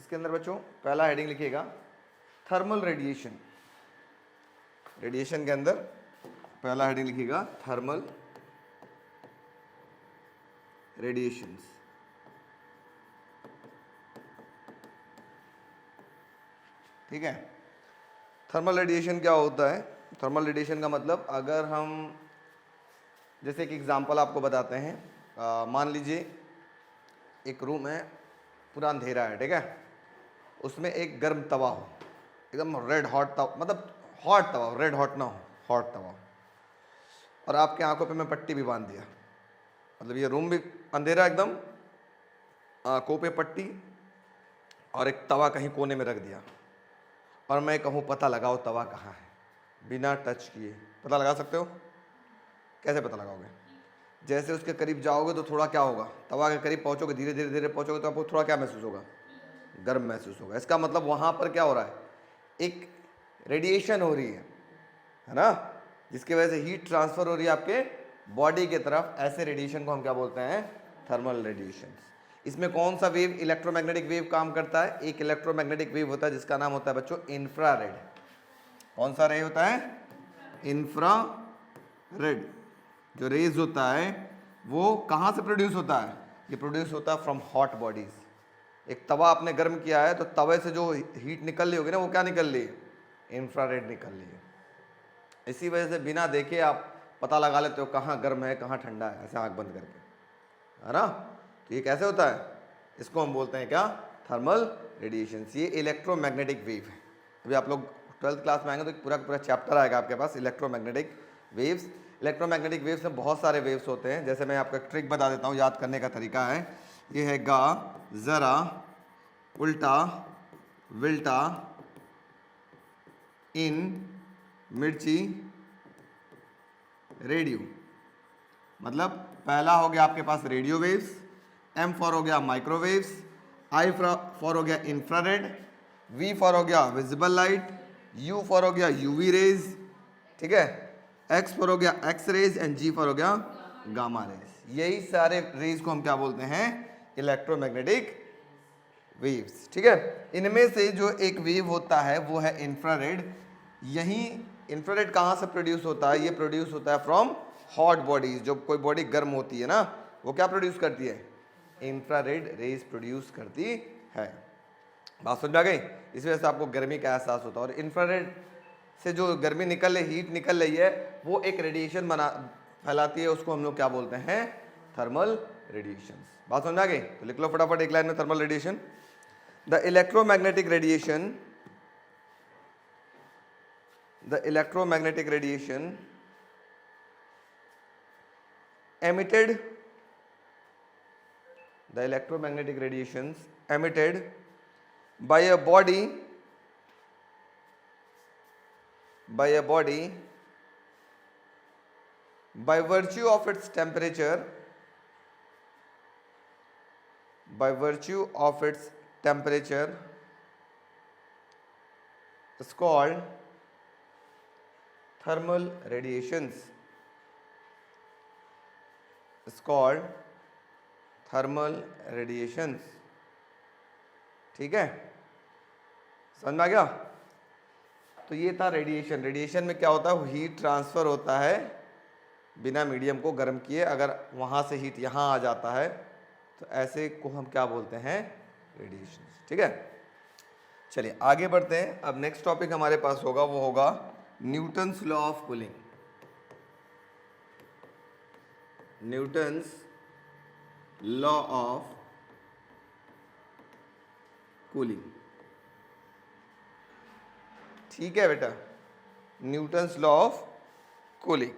इसके अंदर बच्चों पहला हेडिंग लिखिएगा थर्मल रेडिएशन। रेडिएशन के अंदर पहला हेडिंग लिखिएगा थर्मल रेडिएशंस। ठीक है, थर्मल रेडिएशन क्या होता है? थर्मल रेडिएशन का मतलब, अगर हम जैसे एक एग्जांपल आपको बताते हैं, मान लीजिए एक रूम है, पूरा अंधेरा है, ठीक है, उसमें एक गर्म तवा हो, एकदम रेड हॉट तवा, मतलब हॉट तवा, रेड हॉट ना हो, हॉट तवा, और आपके आंखों पे मैं पट्टी भी बांध दिया, मतलब ये रूम भी अंधेरा एकदम, आंखों पे पट्टी और एक तवा कहीं कोने में रख दिया, और मैं कहूँ पता लगाओ तवा कहाँ है, बिना टच किए पता लगा सकते हो? कैसे पता लगाओगे? जैसे उसके करीब जाओगे तो थोड़ा क्या होगा, तवा के करीब पहुँचोगे, धीरे धीरे धीरे पहुँचोगे तो आपको थोड़ा क्या महसूस होगा? गर्म महसूस होगा। इसका मतलब वहाँ पर क्या हो रहा है, एक रेडिएशन हो रही है ना, जिसकी वजह से हीट ट्रांसफर हो रही है आपके बॉडी की तरफ। ऐसे रेडिएशन को हम क्या बोलते हैं? Thermal radiation. इसमें कौन सा वेव, इलेक्ट्रोमैग्नेटिक वेव काम करता है? एक इलेक्ट्रोमैग्नेटिक वेव होता है जिसका नाम होता है बच्चों इंफ्रारेड। कौन सा रे होता है? इंफ्रारेड। जो रेज होता है वो कहाँ से प्रोड्यूस होता है? ये प्रोड्यूस होता है फ्रॉम हॉट बॉडीज। एक तवा आपने गर्म किया है तो तवे से जो हीट निकल रही होगी ना, वो क्या निकल रही है? इंफ्रारेड निकल रही है। इसी वजह से बिना देखे आप पता लगा लेते हो कहाँ गर्म है कहाँ ठंडा है, ऐसे आंख बंद करके, है ना। तो ये कैसे होता है? इसको हम बोलते हैं क्या? Thermal radiation. ये इलेक्ट्रोमैग्नेटिक वेव है। अभी आप लोग 12th क्लास में आएंगे तो पूरा पूरा चैप्टर आएगा आपके पास इलेक्ट्रोमैग्नेटिक वेव्स। इलेक्ट्रोमैग्नेटिक वेव्स में बहुत सारे वेव्स होते हैं। जैसे मैं आपको एक ट्रिक बता देता हूँ, याद करने का तरीका है। ये है गा ज़रा उल्टा विल्टा इन मिर्ची रेडियो। मतलब पहला हो गया आपके पास रेडियो वेव्स, एम फॉर हो गया माइक्रोवेव्स, आई फॉर हो गया इंफ्रारेड, वी फॉर हो गया विजिबल लाइट, यू फॉर हो गया यूवी रेज, ठीक है, एक्स फॉर हो गया X rays and G for हो गया गामा रेज। यही सारे रेज को हम क्या बोलते हैं? Electromagnetic waves. ठीक है, इनमें से जो एक वेव होता है वो है इंफ्रारेड। यही इंफ्रारेड कहाँ से प्रोड्यूस होता है? ये प्रोड्यूस होता है फ्रॉम हॉट बॉडीज। जो कोई बॉडी गर्म होती है ना, वो क्या प्रोड्यूस करती है? इंफ्रारेड रेज प्रोड्यूस करती है। बात समझ आ गई? इस वजह से आपको गर्मी का एहसास होता है। और इंफ्रारेड से जो गर्मी निकल रही, हीट निकल रही है, वो एक रेडिएशन बना फैलाती है, उसको हम लोग क्या बोलते हैं? Thermal radiation. बात समझ आ गई? तो लिख लो फटाफट एक लाइन में thermal radiation. The electromagnetic radiation, the electromagnetic radiation emitted, the electromagnetic radiations emitted by a body by virtue of its temperature, by virtue of its temperature is called thermal radiations, is called thermal radiations। ठीक है, समझ में आ गया? तो ये था radiation. Radiation में क्या होता है? हीट ट्रांसफर होता है बिना मीडियम को गर्म किए। अगर वहाँ से हीट यहाँ आ जाता है तो ऐसे को हम क्या बोलते हैं? रेडिएशन। ठीक है, चलिए आगे बढ़ते हैं। अब नेक्स्ट टॉपिक हमारे पास होगा, वो होगा Newton's law of cooling. Newton's law of cooling. ठीक है बेटा, न्यूटन्स लॉ ऑफ कूलिंग।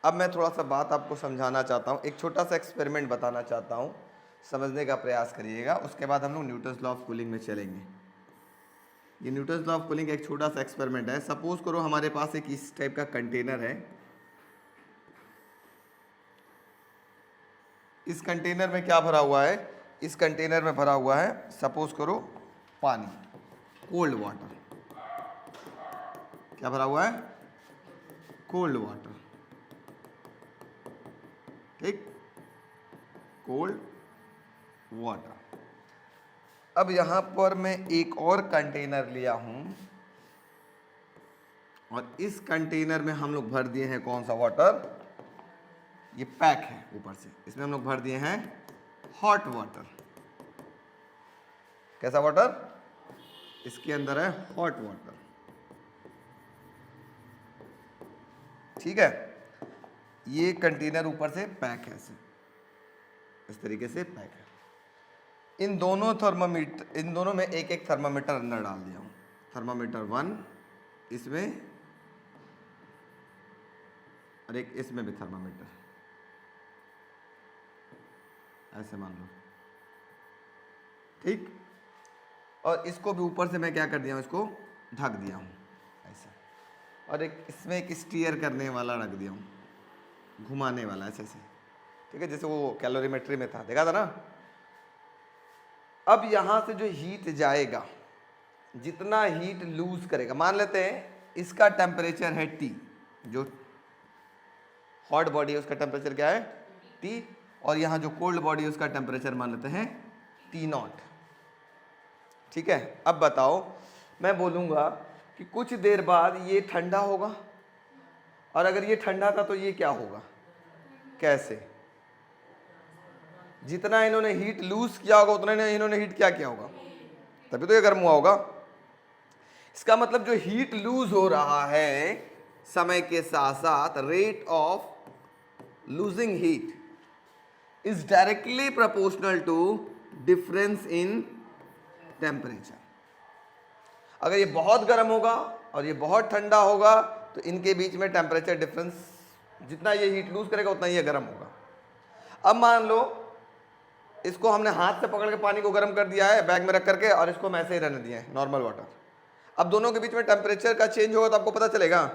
अब मैं थोड़ा सा बात आपको समझाना चाहता हूँ, एक छोटा सा एक्सपेरिमेंट बताना चाहता हूँ, समझने का प्रयास करिएगा। उसके बाद हम लोग न्यूटन्स लॉ ऑफ कूलिंग में चलेंगे। ये न्यूटन्स लॉ ऑफ कूलिंग एक छोटा सा एक्सपेरिमेंट है। सपोज करो हमारे पास एक इस टाइप का कंटेनर है। इस कंटेनर में क्या भरा हुआ है? इस कंटेनर में भरा हुआ है, सपोज करो पानी, कोल्ड वाटर। क्या भरा हुआ है? Cold water. ठीक, कोल्ड वाटर। अब यहां पर मैं एक और कंटेनर लिया हूं और इस कंटेनर में हम लोग भर दिए हैं कौन सा वाटर, ये पैक है ऊपर से, इसमें हम लोग भर दिए हैं हॉट वाटर। कैसा वाटर, इसके अंदर है हॉट वाटर, ठीक है। ये कंटेनर ऊपर से पैक है, ऐसे इस तरीके से पैक है। इन दोनों में एक एक थर्मामीटर अंदर डाल दिया हूं। थर्मामीटर 1 इसमें और एक इसमें भी थर्मामीटर, ऐसे मान लो, ठीक। और इसको भी ऊपर से मैं क्या कर दिया हूं, इसको ढक दिया हूं ऐसे। और एक इसमें एक स्टीयर करने वाला रख दिया हूं, घुमाने वाला ऐसे ऐसे, ठीक है, जैसे वो कैलोरीमेट्री में था, देखा था ना। अब यहां से जो हीट जाएगा, जितना हीट लूज करेगा, मान लेते हैं इसका टेम्परेचर है T, जो हॉट बॉडी है उसका टेम्परेचर क्या है T, और यहां जो कोल्ड बॉडी है उसका टेम्परेचर मान लेते हैं T0, ठीक है। अब बताओ, मैं बोलूंगा कि कुछ देर बाद ये ठंडा होगा, और अगर ये ठंडा था तो ये क्या होगा, कैसे, जितना इन्होंने हीट लूज किया होगा उतना इन्होंने हीट क्या किया होगा, तभी तो ये गर्म हुआ होगा। इसका मतलब जो हीट लूज हो रहा है समय के साथ साथ, rate of losing heat is directly proportional to difference in temperature. अगर ये बहुत गर्म होगा और ये बहुत ठंडा होगा तो इनके बीच में टेम्परेचर डिफरेंस, जितना ये हीट लूज करेगा उतना ये गर्म होगा। अब मान लो इसको हमने हाथ से पकड़ के पानी को गर्म कर दिया है बैग में रख करके, और इसको हम ऐसे ही रहने दिए हैं नॉर्मल वाटर। अब दोनों के बीच में टेम्परेचर का चेंज होगा तो आपको पता चलेगा।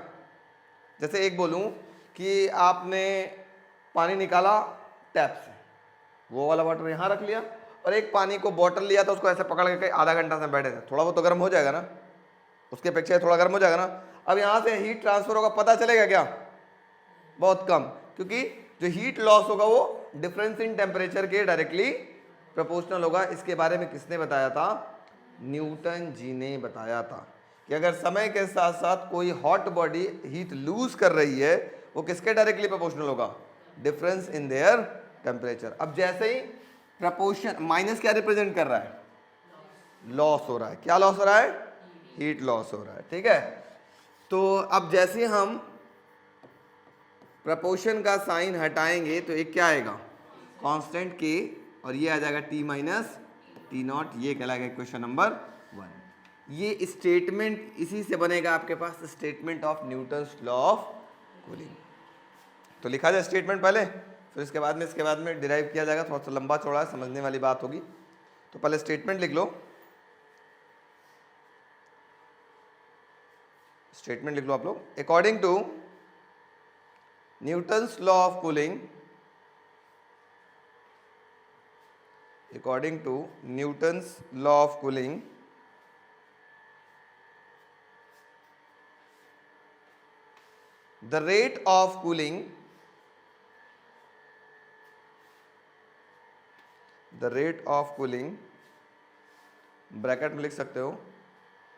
जैसे एक बोलूं कि आपने पानी निकाला टैप से, वो वाला वाटर यहाँ रख लिया, और एक पानी को बॉटल लिया था उसको ऐसे पकड़ के आधा घंटा से बैठे थे, थोड़ा बहुत तो गर्म हो जाएगा ना, उसके अपेक्षा थोड़ा गर्म हो जाएगा ना। अब यहाँ से हीट ट्रांसफर होगा, पता चलेगा क्या, बहुत कम, क्योंकि जो हीट लॉस होगा वो डिफरेंस इन टेम्परेचर के डायरेक्टली प्रोपोर्शनल होगा। इसके बारे में किसने बताया था, न्यूटन जी ने बताया था कि अगर समय के साथ साथ कोई हॉट बॉडी हीट लूज कर रही है वो किसके डायरेक्टली प्रोपोर्शनल होगा, डिफरेंस इन देयर टेम्परेचर। अब जैसे ही प्रपोर्शन, माइनस क्या रिप्रेजेंट कर रहा है, लॉस हो रहा है, क्या लॉस हो रहा है, हीट लॉस हो रहा है, ठीक है। तो अब जैसे हम प्रपोर्शन का साइन हटाएंगे तो एक क्या आएगा, कांस्टेंट के, और ये आ जाएगा T माइनस T0, ये कहलाएगा क्वेश्चन नंबर 1। ये स्टेटमेंट इसी से बनेगा आपके पास, statement of Newton's law of cooling. तो लिखा जाए स्टेटमेंट पहले, फिर इसके बाद में डिराइव किया जाएगा, थोड़ा सा लंबा चौड़ा है, समझने वाली बात होगी। तो पहले स्टेटमेंट लिख लो, स्टेटमेंट लिख लो आप लोग। According to Newton's law of cooling, according to Newton's law of cooling, the rate of cooling, bracket में लिख सकते हो,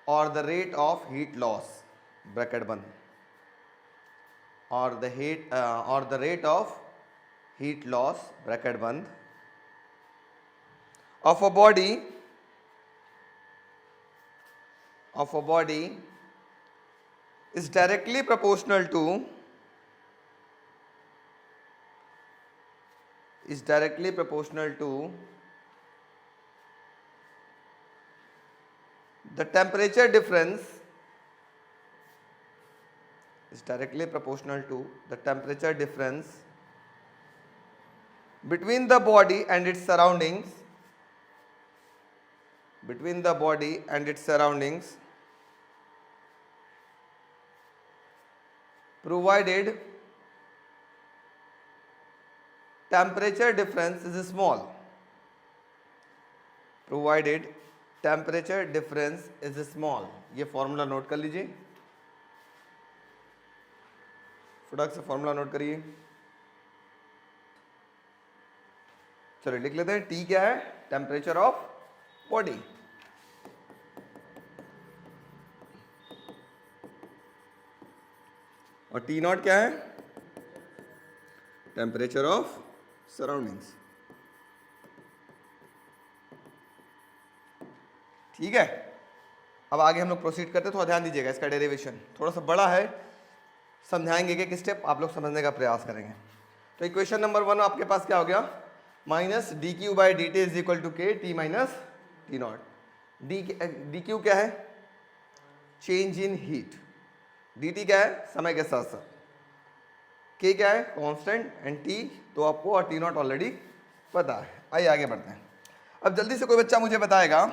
और the rate of heat loss, bracket बंद, और the rate of heat loss, bracket बंद, of a body is directly proportional to the temperature difference, between the body and its surroundings, provided temperature difference is small, ये formula note कर लीजिए, फटाक से formula note करिए। चलिए लिख लेते हैं, T क्या है, टेम्परेचर ऑफ बॉडी। और टी नॉट क्या है? Temperature of surroundings. ठीक है, अब आगे हम लोग प्रोसीड करते हैं। थोड़ा ध्यान दीजिएगा, इसका डेरिवेशन थोड़ा सा बड़ा है, समझाएंगे कि किस स्टेप आप लोग समझने का प्रयास करेंगे। तो इक्वेशन नंबर 1 आपके पास क्या हो गया? Minus d Q by D T is equal to k t minus T naught. D q क्या है? Change in heat. D t क्या है? समय के साथ साथ। के क्या है? कांस्टेंट। एंड टी तो आपको और टी नॉट ऑलरेडी पता है। आइए आगे बढ़ते हैं। अब जल्दी से कोई बच्चा मुझे बताएगा,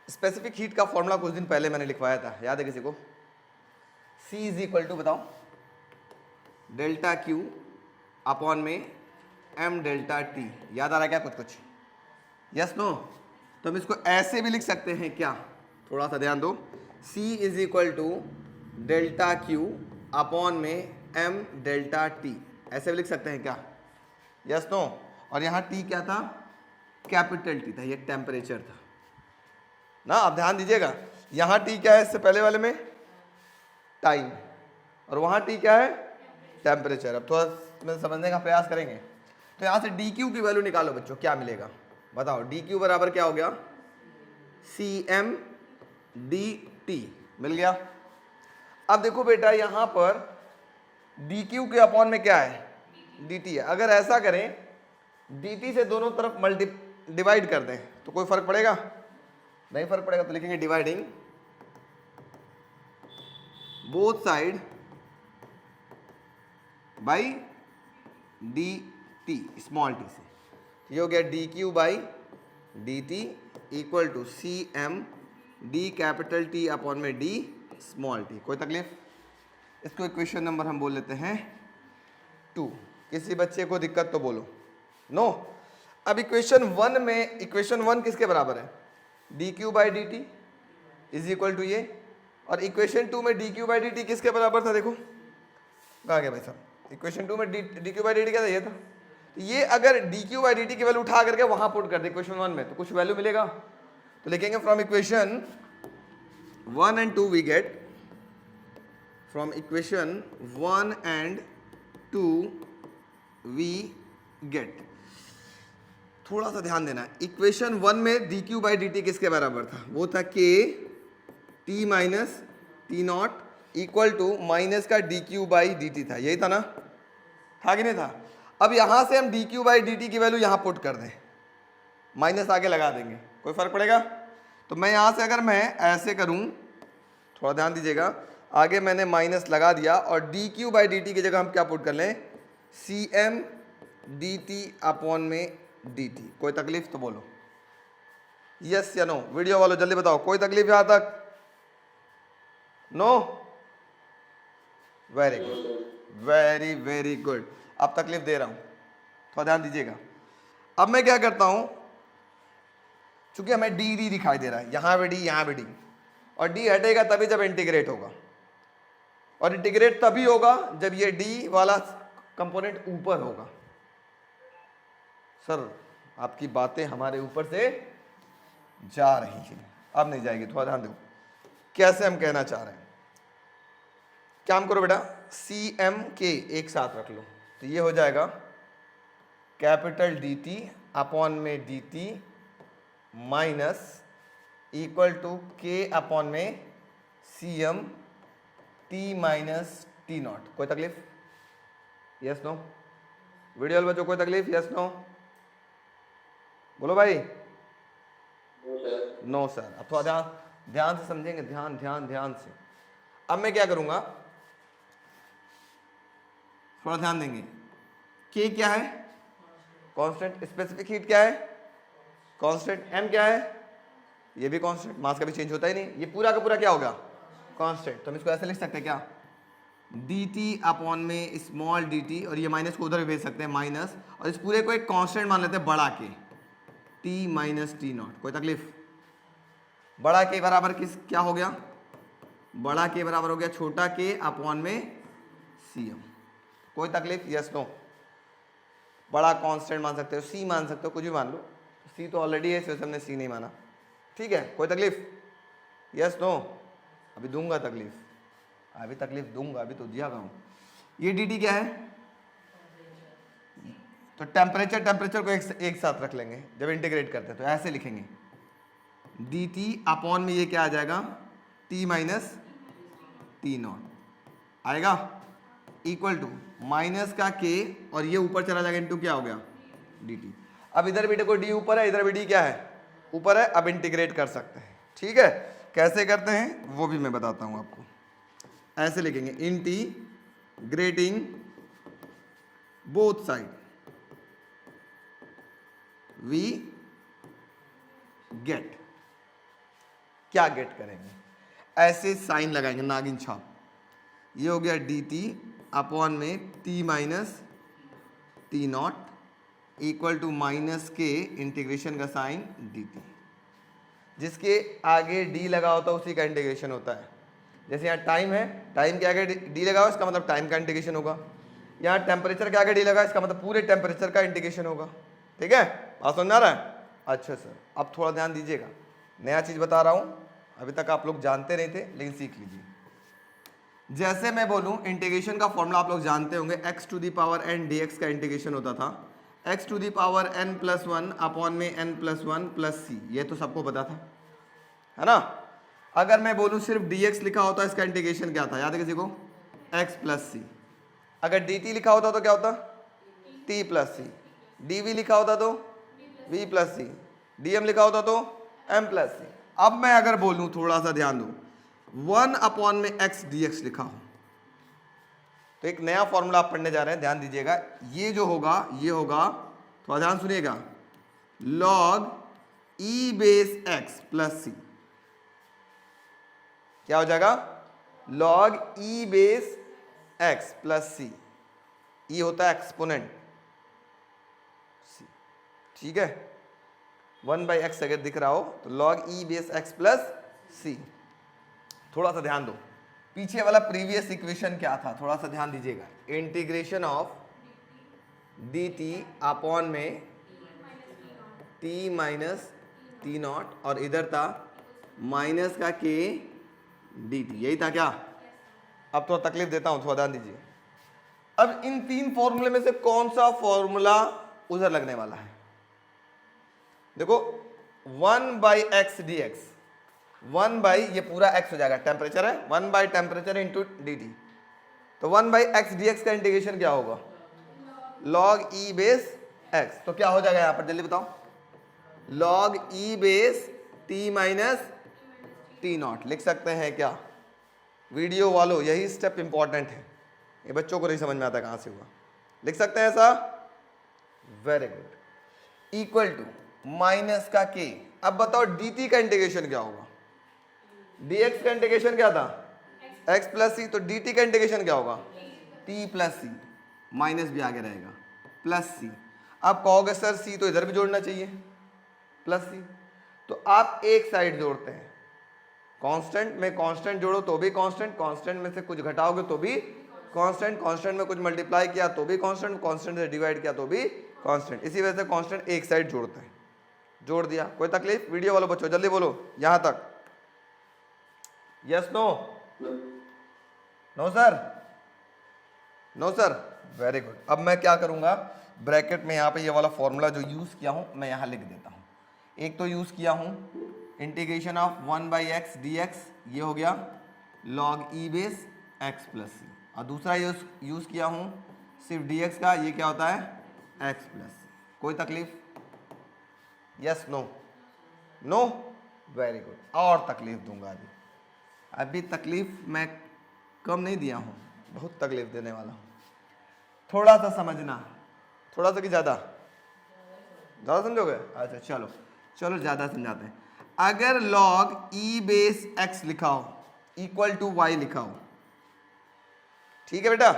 स्पेसिफिक हीट का फॉर्मूला कुछ दिन पहले मैंने लिखवाया था, याद है किसी को? C इज इक्वल टू, बताओ, डेल्टा क्यू अपॉन में m डेल्टा टी। याद आ रहा है क्या कुछ? Yes no? तो हम इसको ऐसे भी लिख सकते हैं क्या? थोड़ा सा ध्यान दो। C is equal to delta Q upon में m डेल्टा टी, ऐसे भी लिख सकते हैं क्या? Yes no? और यहाँ T क्या था? कैपिटल T था, ये टेम्परेचर था ना। आप ध्यान दीजिएगा, यहाँ T क्या है? इससे पहले वाले में टाइम, और वहाँ T क्या है? टेम्परेचर। अब थोड़ा समझने का प्रयास करेंगे। तो यहाँ से डी क्यू की वैल्यू निकालो बच्चों, क्या मिलेगा बताओ? डी क्यू बराबर क्या हो गया? सी एम डी टी मिल गया। अब देखो बेटा, यहाँ पर डी क्यू के अपॉन में क्या है? डी टी है। अगर ऐसा करें, डी टी से दोनों तरफ डिवाइड कर दें तो कोई फर्क पड़ेगा? नहीं फर्क पड़ेगा। तो लिखेंगे dividing both side by D T, small T से। ये हो गया D Q by D T equal to C M D capital T upon में डी स्मॉल टी। कोई तकलीफ? इसको इक्वेशन नंबर हम बोल लेते हैं 2। किसी बच्चे को दिक्कत तो बोलो नो। अब इक्वेशन 1 में, इक्वेशन 1 किसके बराबर है? D Q by D T is equal to ये। और इक्वेशन 2 में D Q by D T किसके बराबर था? देखो कहाँ गया भाई साहब? इक्वेशन 2 में D Q by D t क्या था? ये था। तो ये अगर D Q by D T की वैल्यू उठा करके वहां पुट कर दे इक्वेशन 1 में, तो कुछ वैल्यू मिलेगा। तो लिखेंगे from equation 1 and 2 we get, from equation 1 and 2 we get. थोड़ा सा ध्यान देना, इक्वेशन 1 में D Q by D T किसके बराबर था? वो था k t minus T not equal to minus का d Q by D t था। यही था ना? था कि नहीं था? अब यहां से हम D Q by D T की वैल्यू यहां पुट कर दें, माइनस आगे लगा देंगे, कोई फर्क पड़ेगा? तो मैं यहां से अगर मैं ऐसे करूं, थोड़ा ध्यान दीजिएगा, आगे मैंने माइनस लगा दिया और D Q by D T की जगह हम क्या पुट कर लें? C M D T upon में डी टी। कोई तकलीफ तो बोलो यस या नो? वीडियो वालों जल्दी बताओ, कोई तकलीफ यहां तक? No? Very good, very very good. अब तकलीफ दे रहा हूं, थोड़ा ध्यान दीजिएगा। अब मैं क्या करता हूं, चूंकि हमें डी डी दिखाई दे रहा है, यहां भी डी यहां भी डी, और डी हटेगा तभी जब इंटीग्रेट होगा, और इंटीग्रेट तभी होगा जब ये डी वाला कंपोनेंट ऊपर होगा। सर आपकी बातें हमारे ऊपर से जा रही हैं, अब नहीं जाएगी, थोड़ा ध्यान दो कैसे हम कहना चाह रहे हैं। क्या हम करो बेटा, सी एम के एक साथ रख लो, तो ये हो जाएगा कैपिटल डी टी अपॉन में D T minus equal to K upon में C M T minus T not. कोई तकलीफ? Yes no? वीडियो बच्चों कोई तकलीफ? Yes no? बोलो भाई। No sir. अब थोड़ा ध्यान से समझेंगे, ध्यान ध्यान ध्यान से। अब मैं क्या करूंगा, थोड़ा ध्यान देंगे। के क्या है? कांस्टेंट। स्पेसिफिक हीट क्या है? कांस्टेंट। एम क्या है? ये भी कांस्टेंट, मास कभी चेंज होता ही नहीं, ये पूरा का पूरा क्या होगा? कांस्टेंट। तो हम इसको ऐसे लिख सकते हैं क्या? डी टी अपॉन में स्मॉल डी टी, और ये माइनस को उधर भी भेज सकते हैं माइनस, और इस पूरे को एक कांस्टेंट मान लेते हैं बड़ा के, टी माइनस टी नॉट। कोई तकलीफ? बड़ा के बराबर किस क्या हो गया? बड़ा के बराबर हो गया छोटा के अपॉन में सी एम। कोई तकलीफ? Yes no? बड़ा कांस्टेंट मान सकते हो, सी मान सकते हो, कुछ भी मान लो, सी तो ऑलरेडी है, इस वजह से हमने सी नहीं माना। ठीक है, कोई तकलीफ? Yes no? अभी दूंगा तकलीफ, अभी तकलीफ दूंगा, अभी तो दिया हूँ। ये डी टी क्या है? तो टेम्परेचर को एक साथ रख लेंगे जब इंटीग्रेट करते हैं, तो ऐसे लिखेंगे डी टी अपॉन में ये क्या आ जाएगा, टी माइनस टी नॉट आएगा, इक्वल टू माइनस का के और ये ऊपर चला जाएगा इनटू क्या हो गया डी टी। अब इधर भी देखो डी ऊपर है, इधर भी डी क्या है ऊपर है, अब इंटीग्रेट कर सकते हैं। ठीक है, कैसे करते हैं वो भी मैं बताता हूं आपको। ऐसे लिखेंगे integrating both side we get, क्या गेट करेंगे, ऐसे साइन लगाएंगे नागिन छाप, ये हो गया डी टी अपॉन में T minus T not equal to minus K integration का साइन डी टी। जिसके आगे डी लगा होता है उसी का इंटीग्रेशन होता है। जैसे यहाँ टाइम है, टाइम के आगे डी लगा हो इसका मतलब टाइम का इंटीग्रेशन होगा। यहाँ टेम्परेचर के आगे डी लगा इसका मतलब पूरे टेम्परेचर का इंटीग्रेशन होगा। ठीक है, बात समझ आ रहा है? अच्छा सर, अब थोड़ा ध्यान दीजिएगा, नया चीज़ बता रहा हूँ, अभी तक आप लोग जानते नहीं थे लेकिन सीख लीजिए। जैसे मैं बोलूँ इंटीग्रेशन का फॉर्मूला आप लोग जानते होंगे, x to the power n dx का इंटीग्रेशन होता था x to the power n plus one upon में n plus one plus C, ये तो सबको पता था, है ना। अगर मैं बोलूँ सिर्फ dx लिखा होता इसका इंटीग्रेशन क्या था, याद है किसी को? x प्लस सी। अगर dt लिखा होता तो क्या होता? t प्लस सी। dv लिखा होता तो v प्लस सी। dm लिखा होता तो m प्लस सी। अब मैं अगर बोलूँ, थोड़ा सा ध्यान दो, 1 अपॉन में x dx लिखा हो तो एक नया फॉर्मूला आप पढ़ने जा रहे हैं, ध्यान दीजिएगा। ये जो होगा ये होगा, थोड़ा ध्यान सुनिएगा, log e base x plus c. क्या हो जाएगा? log e base x plus c. e होता है एक्सपोनेंट सी, ठीक है। 1/x अगर दिख रहा हो तो log e base x plus c. थोड़ा सा ध्यान दो, पीछे वाला प्रीवियस इक्वेशन क्या था, थोड़ा सा ध्यान दीजिएगा। Integration of D T upon में टी माइनस टी नॉट और इधर था माइनस का के डी टी, यही था क्या? अब थोड़ा तकलीफ देता हूं, थोड़ा ध्यान दीजिए। अब इन तीन फॉर्मूले में से कौन सा फॉर्मूला उधर लगने वाला है? देखो 1/x dx, 1 ये पूरा x हो जाएगा, टेम्परेचर है, 1 टेम्परेचर इंटू डी टी। तो 1/x dx का इंटीग्रेशन क्या होगा? log e base x। तो क्या हो जाएगा यहां पर, जल्दी बताओ? log e base t minus T not लिख सकते हैं क्या? वीडियो वालों यही स्टेप इंपॉर्टेंट है, ये बच्चों को नहीं समझ में आता कहां से हुआ। लिख सकते हैं ऐसा? Very good. Equal to minus का के। अब बताओ dt का इंटीग्रेशन क्या होगा? dx का इंटीग्रेशन क्या था? x प्लस सी। तो dt का इंटीग्रेशन क्या होगा? t प्लस सी, माइनस भी आगे रहेगा, प्लस सी। आप कहोगे सर सी तो इधर भी जोड़ना चाहिए, प्लस सी। तो आप एक साइड जोड़ते हैं, कांस्टेंट में कांस्टेंट जोड़ो तो भी कांस्टेंट, कांस्टेंट में से कुछ घटाओगे तो भी कांस्टेंट, कांस्टेंट में कुछ मल्टीप्लाई किया तो भी कांस्टेंट, कांस्टेंट से डिवाइड किया तो भी कांस्टेंट। इसी वजह से कांस्टेंट एक साइड जोड़ते हैं। जोड़ दिया, कोई तकलीफ? वीडियो वालों बच्चों जल्दी बोलो यहां तक। Yes no? No sir? No sir, very good. अब मैं क्या करूंगा, ब्रैकेट में यहाँ पे ये वाला फॉर्मूला जो यूज किया हूं मैं यहाँ लिख देता हूं। एक तो यूज किया हूं इंटीग्रेशन ऑफ 1/x dx, ये हो गया log e base x plus c. और दूसरा यूज किया हूं सिर्फ dx का, ये क्या होता है? x plus C. कोई तकलीफ? Yes no? No? Very good. और तकलीफ दूंगा अभी, अभी तकलीफ मैं कम नहीं दिया हूं, बहुत तकलीफ देने वाला हूं। थोड़ा सा समझना, थोड़ा सा कि ज्यादा? ज्यादा समझोगे? अच्छा चलो चलो ज्यादा समझाते हैं। अगर log e बेस x लिखा हो इक्वल टू y लिखा हो, ठीक है बेटा,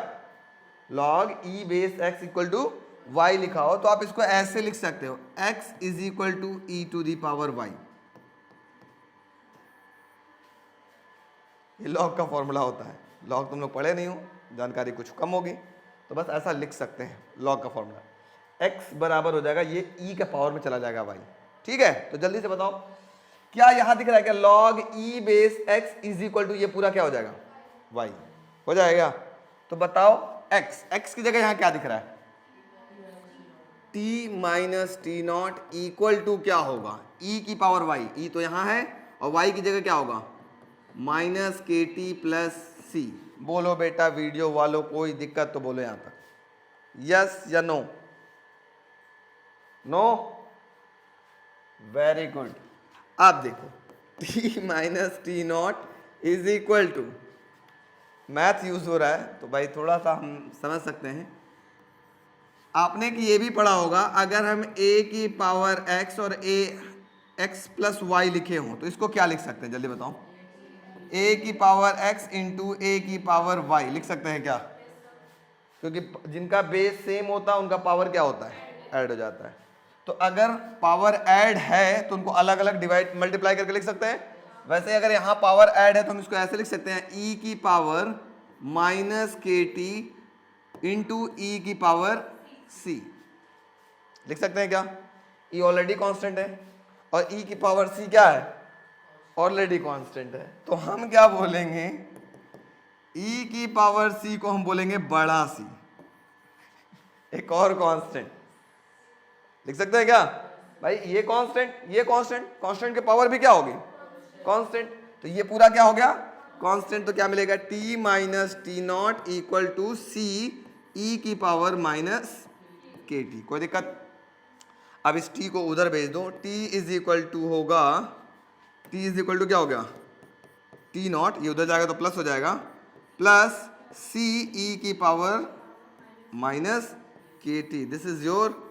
log e base x equal to y लिखा हो तो आप इसको ऐसे लिख सकते हो, x is equal to e to the power y। ये log का फॉर्मूला होता है। log तुम लोग पढ़े नहीं हो, जानकारी कुछ कम होगी, तो बस ऐसा लिख सकते हैं log का फॉर्मूला। x बराबर हो जाएगा, ये e के पावर में चला जाएगा y, ठीक है, तो जल्दी से बताओ क्या यहां दिख रहा है क्या, log e base x is equal to ये पूरा क्या हो जाएगा y हो जाएगा। तो बताओ x की जगह यहां क्या दिख रहा है, t minus T not equal to क्या होगा e की पावर y, e तो यहां है और y की जगह क्या होगा माइनस के टी प्लस सी। बोलो बेटा वीडियो वालों कोई दिक्कत तो बोलो यहां तक, यस या नो, नो, वेरी गुड। आप देखो t minus T not is equal to, math use हो रहा है तो भाई थोड़ा सा हम समझ सकते हैं। आपने कि ये भी पढ़ा होगा अगर हम a की पावर x और x प्लस वाई लिखे हों तो इसको क्या लिख सकते हैं, जल्दी बताओ, a की पावर x इंटू ए की पावर y लिख सकते हैं क्या, क्योंकि जिनका बेस सेम होता है उनका पावर क्या होता है ऐड हो जाता है। तो अगर पावर ऐड है तो उनको अलग अलग डिवाइड मल्टीप्लाई करके लिख सकते हैं। वैसे अगर यहाँ पावर ऐड है तो हम इसको ऐसे लिख सकते हैं e की पावर माइनस के टी इंटू ई की पावर c लिख सकते हैं क्या, e ऑलरेडी कांस्टेंट है और e की पावर c क्या है ऑलरेडी कांस्टेंट है, तो हम क्या बोलेंगे e की पावर c को हम बोलेंगे बड़ा c, एक और कांस्टेंट लिख सकते हैं क्या भाई, ये कांस्टेंट के पावर भी क्या होगी कांस्टेंट, तो ये पूरा क्या हो गया कांस्टेंट। तो क्या मिलेगा t minus T not equal to c e की पावर माइनस के टी, कोई दिक्कत। अब इस t को उधर भेज दो, t इज इक्वल टू होगा, t इज इक्वल टू क्या हो गया टी नॉट, ये उधर जाएगा तो प्लस हो जाएगा, प्लस सी ई की पावर माइनस के T, this is your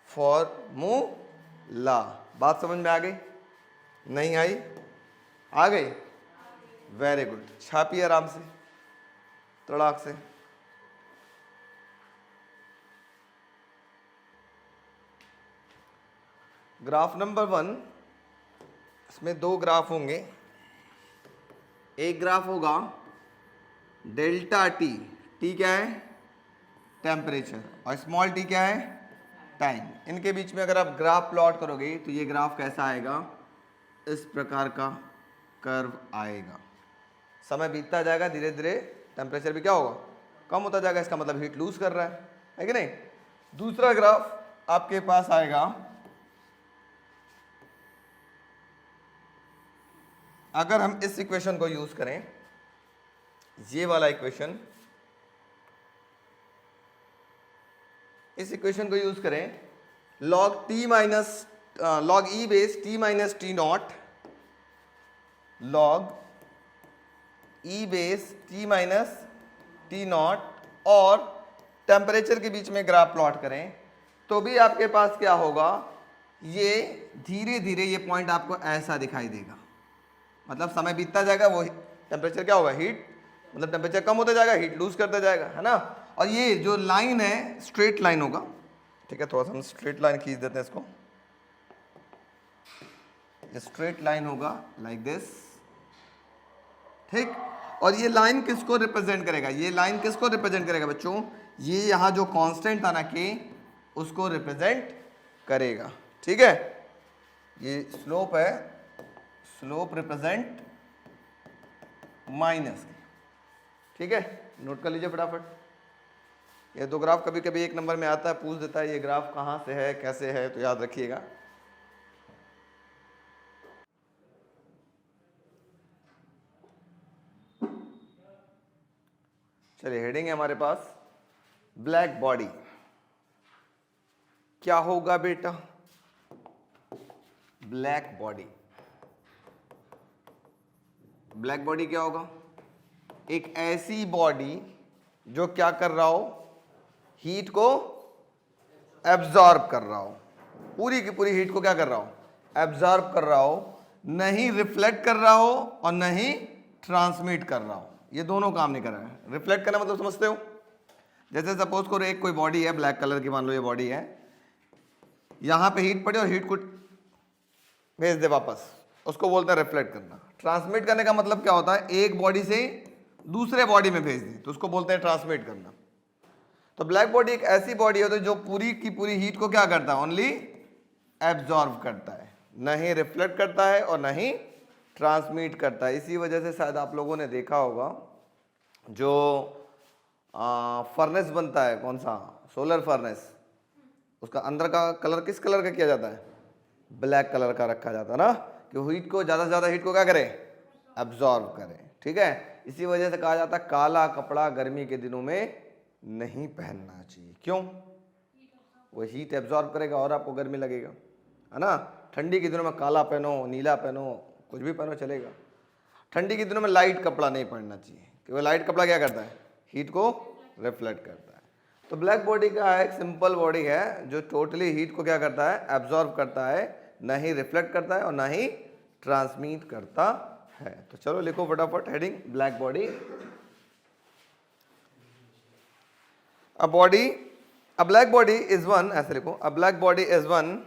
formula. बात समझ में आ गई, नहीं आई, आ गई, वेरी गुड, छापिए आराम से तड़ाक से। ग्राफ नंबर 1, इसमें दो ग्राफ होंगे, एक ग्राफ होगा डेल्टा टी, टी क्या है टेम्परेचर, और स्मॉल टी क्या है टाइम। इनके बीच में अगर आप ग्राफ प्लॉट करोगे तो ये ग्राफ कैसा आएगा, इस प्रकार का कर्व आएगा। समय बीतता जाएगा धीरे धीरे टेम्परेचर भी क्या होगा कम होता जाएगा, इसका मतलब हीट लूज कर रहा है कि नहीं। दूसरा ग्राफ आपके पास आएगा, अगर हम इस इक्वेशन को यूज करें, ये वाला इक्वेशन, इस इक्वेशन को यूज करें, log t minus log e base t minus T not, log e base t minus T not और टेम्परेचर के बीच में ग्राफ प्लॉट करें, तो भी आपके पास क्या होगा, ये धीरे धीरे ये पॉइंट आपको ऐसा दिखाई देगा। मतलब समय बीतता जाएगा वो टेम्परेचर क्या होगा हीट, मतलब टेम्परेचर कम होता जाएगा हीट लूज करता जाएगा, है ना। और ये जो लाइन है स्ट्रेट लाइन होगा, ठीक है, थोड़ा सा हम स्ट्रेट लाइन खींच देते हैं इसको, ये स्ट्रेट लाइन होगा लाइक दिस, ठीक। और ये लाइन किसको रिप्रेजेंट करेगा, ये लाइन किसको रिप्रेजेंट करेगा बच्चों, ये यहाँ जो कांस्टेंट था ना के उसको रिप्रेजेंट करेगा, ठीक है। ये स्लोप है, स्लोप रिप्रेजेंट माइनस, ठीक है, नोट कर लीजिए फटाफट। ये दो ग्राफ कभी कभी एक नंबर में आता है, पूछ देता है ये ग्राफ कहाँ से है कैसे है, तो याद रखिएगा। चलिए हेडिंग है हमारे पास ब्लैक बॉडी। क्या होगा बेटा ब्लैक बॉडी, ब्लैक बॉडी क्या होगा, एक ऐसी बॉडी जो क्या कर रहा हो, हीट को एब्जॉर्ब कर रहा हो, पूरी की पूरी हीट को क्या कर रहा हो एब्जॉर्ब कर रहा हो, नहीं रिफ्लेक्ट कर रहा हो और नहीं ट्रांसमिट कर रहा हो, ये दोनों काम नहीं कर रहा है। रिफ्लेक्ट करना मतलब समझते हो, जैसे सपोज करो एक कोई बॉडी है ब्लैक कलर की, मान लो ये बॉडी है, यहां पे हीट पड़े और हीट को भेज दे वापस, उसको बोलते हैं रिफ्लेक्ट करना। ट्रांसमिट करने का मतलब क्या होता है, एक बॉडी से दूसरे बॉडी में भेज दी, तो उसको बोलते हैं ट्रांसमिट करना। तो ब्लैक बॉडी एक ऐसी बॉडी होती है जो पूरी की पूरी हीट को क्या करता है, ओनली एब्जॉर्व करता है, न ही रिफ्लेक्ट करता है और न ही ट्रांसमिट करता है। इसी वजह से शायद आप लोगों ने देखा होगा जो फर्नेस बनता है, कौन सा, सोलर फर्नेस, उसका अंदर का कलर किस कलर का किया जाता है, ब्लैक कलर का रखा जाता है ना, कि हीट को, ज़्यादा से ज़्यादा हीट को क्या करे, एब्जॉर्व करे। ठीक है, इसी वजह से कहा जाता है काला कपड़ा गर्मी के दिनों में नहीं पहनना चाहिए। क्यों, वो हीट एब्जॉर्ब करेगा और आपको गर्मी लगेगा, है ना। ठंडी के दिनों में काला पहनो, नीला पहनो, कुछ भी पहनो चलेगा। ठंडी के दिनों में लाइट कपड़ा नहीं पहनना चाहिए, क्योंकि लाइट कपड़ा क्या करता है, हीट को रिफ्लेक्ट करता है। तो ब्लैक बॉडी का एक सिंपल बॉडी है जो टोटली हीट को क्या करता है, एब्जॉर्ब करता है, न ही रिफ्लेक्ट करता है और न ही ट्रांसमिट करता है। तो चलो लिखो फटाफट heading, black body. A body, a black body is one, ऐसे लिखो, अ black body is one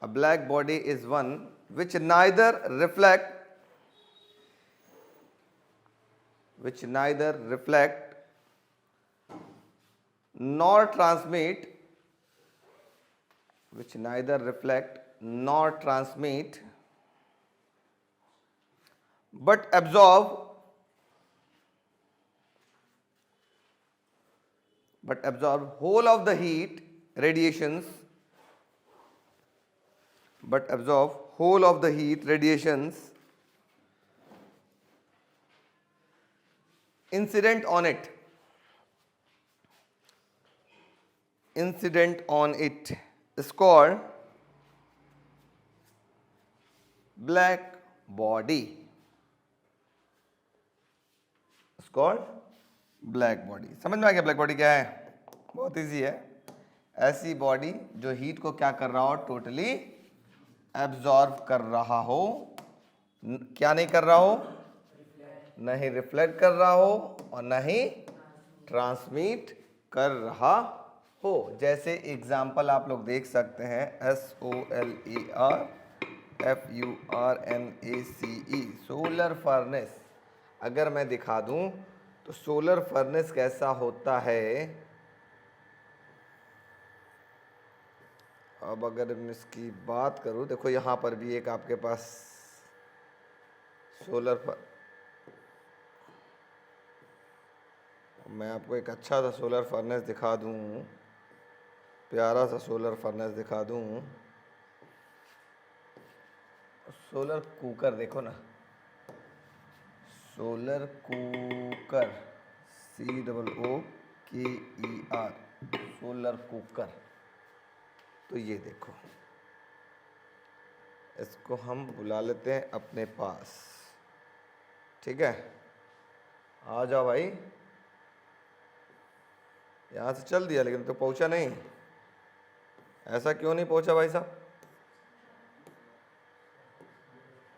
a black body is one which neither reflect nor transmit but absorb whole of the heat radiations incident on it is called black body. It's called black body. समझ में आ गया black body क्या है? बहुत easy है, ऐसी body जो heat को क्या कर रहा हो, टोटली एब्जॉर्ब कर रहा हो, क्या नहीं कर रहा हो, न ही रिफ्लेक्ट कर रहा हो और न ही ट्रांसमिट कर रहा हो। जैसे एग्जाम्पल आप लोग देख सकते हैं, SOLERFURNACE, सोलर फर्नेस। अगर मैं दिखा दूं तो सोलर फर्नेस कैसा होता है, अब अगर मैं इसकी बात करूं, देखो यहाँ पर भी एक आपके पास मैं आपको एक अच्छा सा सोलर फर्नेस दिखा दूं, प्यारा सा सोलर फर्नेस दिखा दूं। सोलर कुकर देखो ना, solar cooker, COOKER, solar cooker. तो ये देखो, इसको हम बुला लेते हैं अपने पास, ठीक है, आ जाओ भाई। यहाँ से चल दिया लेकिन तो पहुँचा नहीं, ऐसा क्यों नहीं पहुँचा भाई साहब,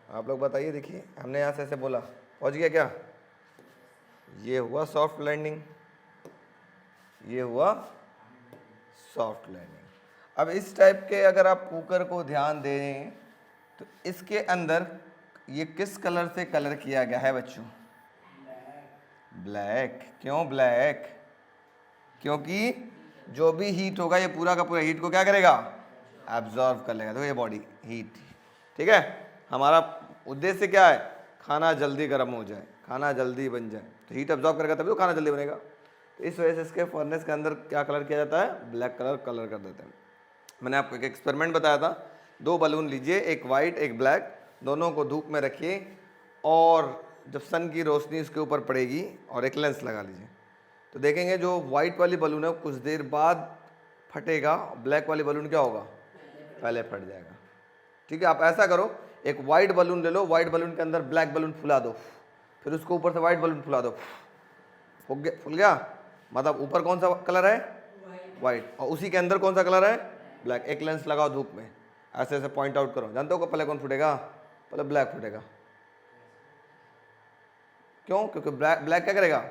आप लोग बताइए। देखिए हमने यहाँ से ऐसे बोला, पहुँच गया क्या? ये हुआ सॉफ्ट लैंडिंग, ये हुआ सॉफ्ट लैंडिंग। अब इस टाइप के अगर आप कुकर को ध्यान दें तो इसके अंदर ये किस कलर से कलर किया गया है बच्चों? ब्लैक। क्यों ब्लैक? क्योंकि जो भी हीट होगा ये पूरा का पूरा हीट को क्या करेगा? एब्जॉर्ब कर लेगा। तो ये बॉडी हीट, ठीक है। हमारा उद्देश्य क्या है? खाना जल्दी गर्म हो जाए, खाना जल्दी बन जाए, तो हीट एब्जॉर्ब करेगा तभी तो खाना जल्दी बनेगा। तो इस वजह से इसके फर्नेस के अंदर क्या कलर किया जाता है? ब्लैक कलर कर देते हैं। मैंने आपको एक एक्सपेरिमेंट बताया था, 2 बलून लीजिए, एक वाइट एक ब्लैक, दोनों को धूप में रखिए और जब सन की रोशनी उसके ऊपर पड़ेगी और एक लेंस लगा लीजिए, तो देखेंगे जो वाइट वाली बलून है कुछ देर बाद फटेगा, ब्लैक वाली बलून क्या होगा? पहले फट जाएगा। ठीक है, आप ऐसा करो, एक वाइट बलून ले लो, वाइट बलून के अंदर ब्लैक बलून फुला दो, फिर उसको ऊपर से वाइट बलून फुला दो, फुल गया, मतलब ऊपर कौन सा कलर है? वाइट, और उसी के अंदर कौन सा कलर है? ब्लैक। एक लेंस लगाओ धूप में, ऐसे ऐसे पॉइंट आउट करो, जानते हो पहले कौन फुटेगा? पहले ब्लैक फुटेगा। क्यों? क्योंकि ब्लैक क्या करेगा?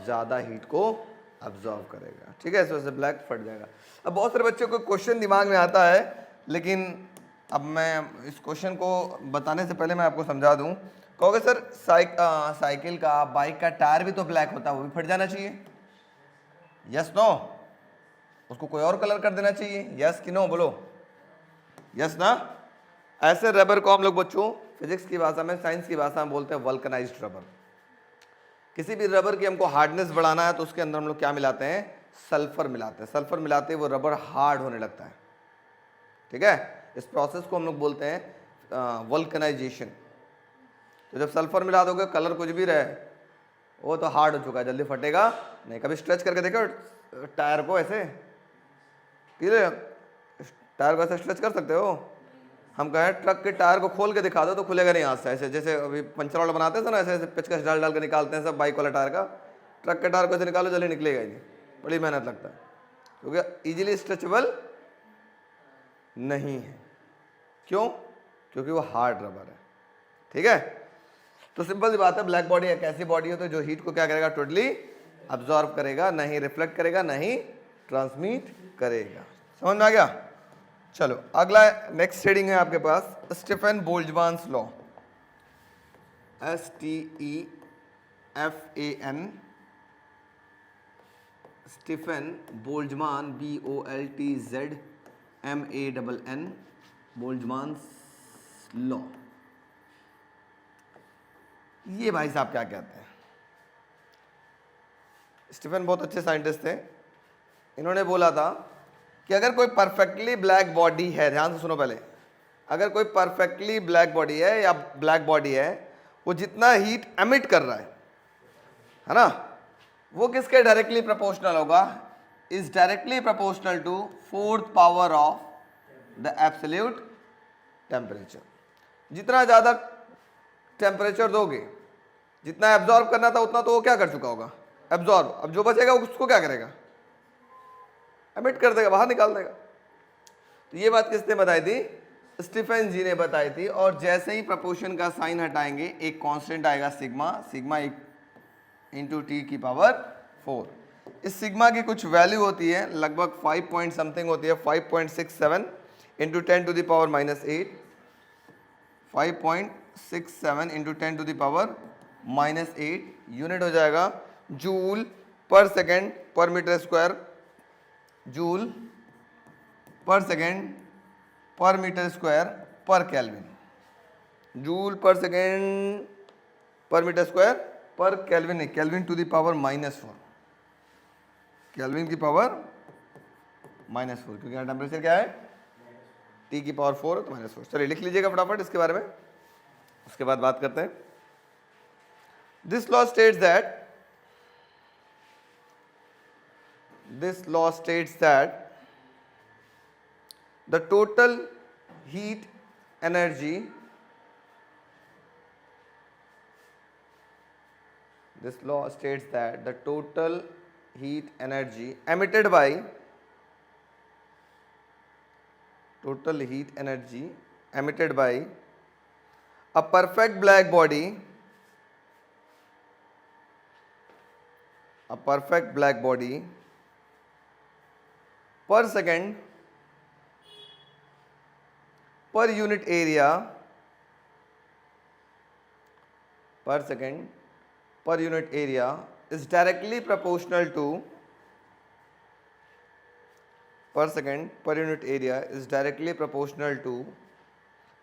ज़्यादा हीट को अब्जॉर्व करेगा। ठीक है, इस वजह से ब्लैक फट जाएगा। अब बहुत सारे बच्चों को क्वेश्चन दिमाग में आता है, लेकिन अब मैं इस क्वेश्चन को बताने से पहले मैं आपको समझा दूं। कहोगे सर साइकिल का, बाइक का टायर भी तो ब्लैक होता है, वो भी फट जाना चाहिए? यस नो, उसको कोई और कलर कर देना चाहिए, यस कि नो बोलो, यस ना। ऐसे रबर को हम लोग बच्चों फिजिक्स की भाषा में, साइंस की भाषा में बोलते हैं वल्कनाइज्ड रबर। किसी भी रबर की हमको हार्डनेस बढ़ाना है तो उसके अंदर हम लोग क्या मिलाते हैं, सल्फर मिलाते हैं। सल्फर मिलाते ही वो रबर हार्ड होने लगता है, ठीक है। इस प्रोसेस को हम लोग बोलते हैं वल्कनाइजेशन। तो जब सल्फर मिला दोगे, कलर कुछ भी रहे, वो तो हार्ड हो चुका है, जल्दी फटेगा नहीं। कभी स्ट्रेच करके देखो टायर को, ऐसे टायर को ऐसे स्ट्रेच कर सकते हो। हम कहें ट्रक के टायर को खोल के दिखा दो तो खुलेगा नहीं हाथ से, ऐसे जैसे अभी पंचर वाला बनाते हैं ना, ऐसे ऐसे पेचकस डाल डाल के निकालते हैं सब बाइक वाला टायर का। ट्रक के टायर को ऐसे निकालो, जल्दी निकलेगा ही नहीं, बड़ी मेहनत लगता है, क्योंकि इजीली स्ट्रेचेबल नहीं है। क्यों? क्योंकि वो हार्ड रबर है, ठीक है। तो सिंपल सी बात है, ब्लैक बॉडी एक ऐसी बॉडी है तो जो हीट को क्या करेगा, टोटली अब्जॉर्ब करेगा, नहीं रिफ्लेक्ट करेगा, नहीं ट्रांसमिट करेगा। समझ में आ गया? चलो अगला नेक्स्ट हेडिंग है आपके पास, Stefan Boltzmann law. STEFAN, Stefan Boltzmann, BOLTZMANN, Boltzmann law. ये भाई साहब क्या कहते हैं? स्टीफन बहुत अच्छे साइंटिस्ट थे। इन्होंने बोला था कि अगर कोई परफेक्टली ब्लैक बॉडी है, ध्यान से सुनो पहले, अगर कोई परफेक्टली ब्लैक बॉडी है या ब्लैक बॉडी है, वो जितना हीट एमिट कर रहा है ना, वो किसके डायरेक्टली प्रोपोर्शनल होगा, is directly proportional to 4th power of the absolute temperature. जितना ज्यादा टेम्परेचर दोगे, जितना एब्जॉर्ब करना था उतना तो वो क्या कर चुका होगा, एब्जॉर्ब। अब जो बचेगा उसको क्या करेगा, एमिट कर देगा, बाहर निकाल देगा। तो ये बात किसने बताई थी, स्टीफन जी ने बताई थी। और जैसे ही प्रपोर्शन का साइन हटाएंगे, एक कांस्टेंट आएगा सिग्मा, सिग्मा इंटू टी की पावर 4। इस सिग्मा की कुछ वैल्यू होती है, लगभग 5 पॉइंट समथिंग होती है, 5.67 into 10 to the power -8, 5.67 into 10 to the power -8 unit हो जाएगा joule per second per metre square, joule per second per metre square per kelvin, joule per second per metre square per kelvin नहीं, kelvin to the power -4, kelvin की power -4, क्योंकि यहाँ temperature क्या है, T की power 4 तो -4। चलिए लिख लीजिएगा फटाफट इसके बारे में, उसके बाद बात करते हैं। This law states that this law states that the total heat energy, this law states that the total heat energy emitted by, total heat energy emitted by a perfect black body, a perfect black body per second per unit area, per second per unit area is directly proportional to, per second per unit area is directly proportional to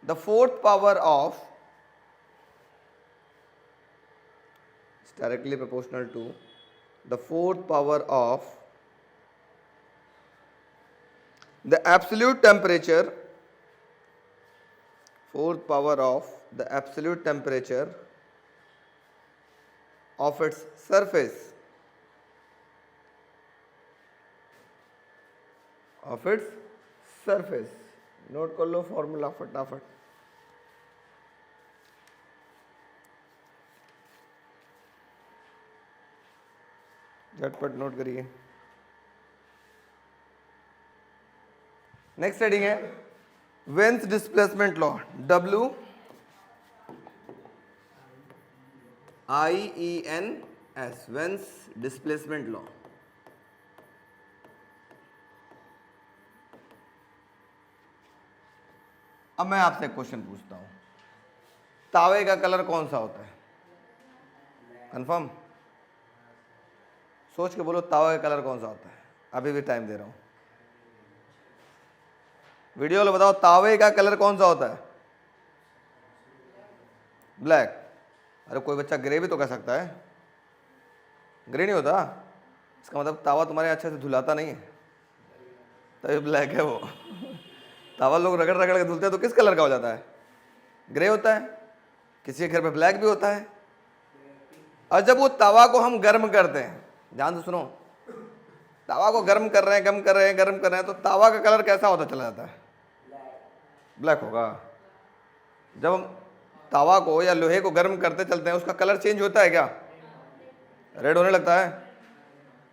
the 4th power of, is directly proportional to the 4th power of the absolute temperature, 4th power of the absolute temperature of its surface, of its surface। Note कर लो formula फटाफट, झटपट note करिए। Next heading है veins displacement law, WIENS, veins displacement law. अब मैं आपसे एक question पूछता हूं, तावे का कलर कौन सा होता है, कंफर्म? सोच के बोलो तावा का कलर कौन सा होता है। अभी भी टाइम दे रहा हूं, वीडियो वाले बताओ तावे का कलर कौन सा होता है? ब्लैक। अरे कोई बच्चा ग्रे भी तो कह सकता है, ग्रे नहीं होता, इसका मतलब तावा तुम्हारे अच्छे से धुलाता नहीं है, तभी ब्लैक है वो। तावा लोग रगड़ रगड़ के धुलते हैं तो किस कलर का हो जाता है? ग्रे होता है। किसी के घर पे ब्लैक भी होता है। और जब वो तवा को हम गर्म करते हैं, ध्यान से सुनो, तवा को गर्म कर रहे हैं, गर्म कर रहे हैं, तो तवा का कलर कैसा होता चला जाता है? ब्लैक होगा। जब हम तवा को या लोहे को गर्म करते चलते हैं, उसका कलर चेंज होता है क्या? रेड होने लगता है।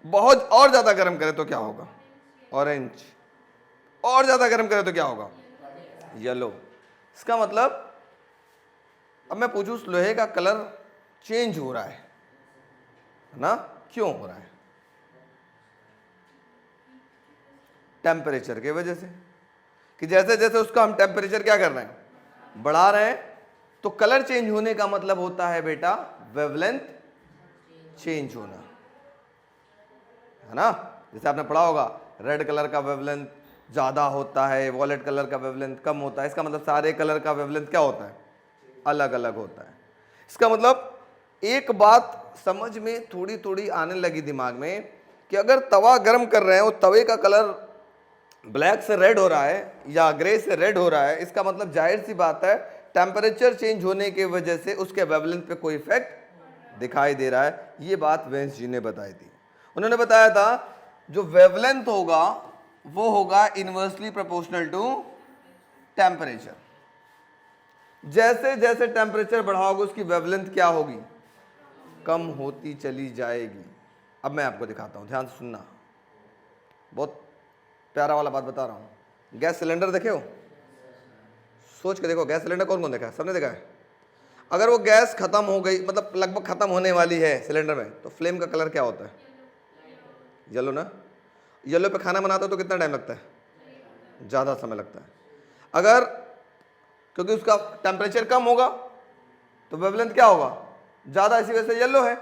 बहुत और ज्यादा गर्म करे तो क्या होगा? ऑरेंज। और ज्यादा गर्म करे तो क्या होगा? येलो। इसका मतलब अब मैं पूछूं, उस लोहे का कलर चेंज हो रहा है ना, क्यों हो रहा है? टेम्परेचर की वजह से, कि जैसे जैसे उसका हम टेम्परेचर क्या कर रहे हैं, बढ़ा रहे हैं, तो कलर चेंज होने का मतलब होता है बेटा वेवलेंथ चेंज होना, है ना। जैसे आपने पढ़ा होगा रेड कलर का वेवलेंथ ज्यादा होता है, वॉयलेट कलर का वेवलेंथ कम होता है। इसका मतलब सारे कलर का वेवलेंथ क्या होता है? अलग अलग होता है। इसका मतलब एक बात समझ में थोड़ी थोड़ी आने लगी दिमाग में कि अगर तवा गर्म कर रहे हैं, वो तवे का कलर ब्लैक से रेड हो रहा है या ग्रे से रेड हो रहा है, इसका मतलब जाहिर सी बात है टेम्परेचर चेंज होने की वजह से उसके वेवलेंथ पे कोई इफेक्ट दिखाई दे रहा है। ये बात वेंस जी ने बताई थी। उन्होंने बताया था जो वेवलेंथ होगा वो होगा इनवर्सली प्रोपोर्शनल टू टेम्परेचर। जैसे जैसे टेम्परेचर बढ़ाओगे उसकी वेवलेंथ क्या होगी? कम होती चली जाएगी। अब मैं आपको दिखाता हूं, ध्यान से सुनना, बहुत प्यारा वाला बात बता रहा हूं। गैस सिलेंडर देखे हो? सोच के देखो, गैस सिलेंडर कौन कौन देखा है? सबने देखा है। अगर वो गैस खत्म हो गई, मतलब लगभग खत्म होने वाली है सिलेंडर में, तो फ्लेम का कलर क्या होता है? येलो ना। येलो पे खाना बनाते हो तो कितना टाइम लगता है? ज़्यादा समय लगता है। अगर क्योंकि उसका टेम्परेचर कम होगा तो वेवलेंथ क्या होगा? ज़्यादा, इसी वजह से येलो है।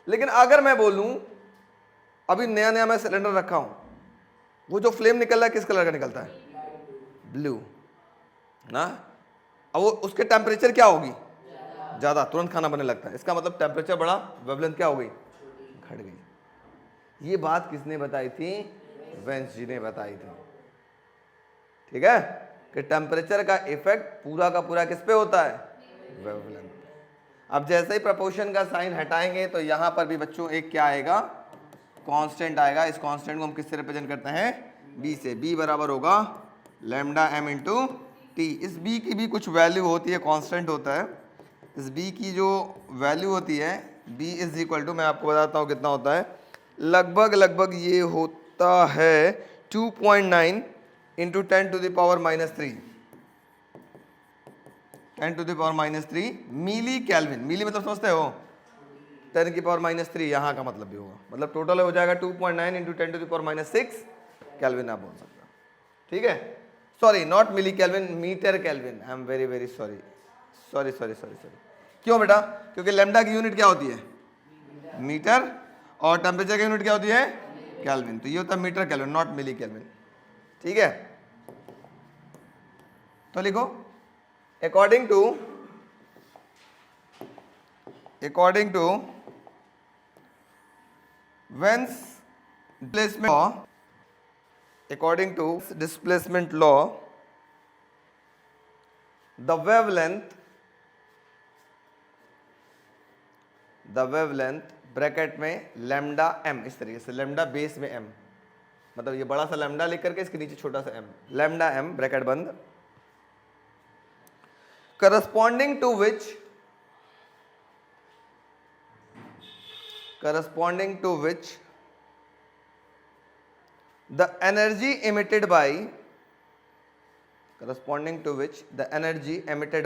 लेकिन अगर मैं बोलूं अभी नया नया मैं सिलेंडर रखा हूं, वो जो फ्लेम निकल रहा है किस कलर का निकलता है? ब्लू ना। अब वो उसके टेम्परेचर क्या होगी? ज़्यादा, तुरंत खाना बनने लगता है। इसका मतलब टेम्परेचर बढ़ा, वेवलेंथ क्या हो गई? घट गई। ये बात किसने बताई थी? वेंस जी ने बताई थी। ठीक है, कि टेम्परेचर का इफेक्ट पूरा का पूरा किस पे होता है? वेवलेंथ। अब जैसे ही प्रोपोर्शन का साइन हटाएंगे तो यहां पर भी बच्चों एक क्या आएगा? कांस्टेंट आएगा। इस कांस्टेंट को हम किससे रिप्रेजेंट करते हैं? बी से। बी बराबर होगा लैम्डा एम इंटू टी। इस बी की भी कुछ वैल्यू होती है, कांस्टेंट होता है। इस बी की जो वैल्यू होती है, बी इज इक्वल टू, मैं आपको बताता हूँ कितना होता है, लगभग ये होता है 2.9 इंटू 10⁻³ 10⁻³ मिली कैल्विन। मिली मतलब समझते हो? 10⁻³ यहाँ का मतलब भी होगा, मतलब टोटल हो जाएगा 2.9 इंटू 10⁻⁶ कैल्विन आप बोल सकते हो। ठीक है, sorry not milli kelvin, meter kelvin. I am very very sorry. क्यों बेटा? क्योंकि लैम्डा की यूनिट क्या होती है? मीटर, और टेम्परेचर की यूनिट क्या होती है? कैल्विन। तो ये होता है meter kelvin, not milli kelvin. ठीक है, तो लिखो according to When's displacement law, according to displacement law, the wavelength bracket में लैम्डा एम, इस तरीके से लैम्डा बेस में एम, मतलब ये बड़ा सा लैम्डा लेकर के इसके नीचे छोटा सा एम, लैम्डा एम ब्रैकेट बंद, corresponding to which the energy emitted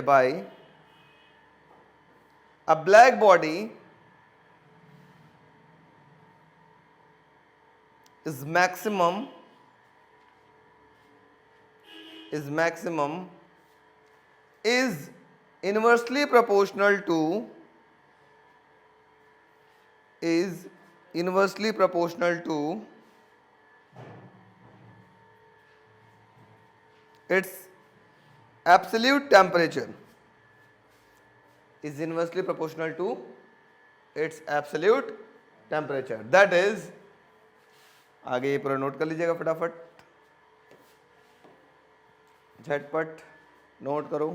by a black body is maximum is inversely proportional to inversely proportional to its absolute temperature is inversely proportional to its absolute temperature. That is, आगे ये पूरा note कर लीजिएगा फटाफट, झटपट note करो.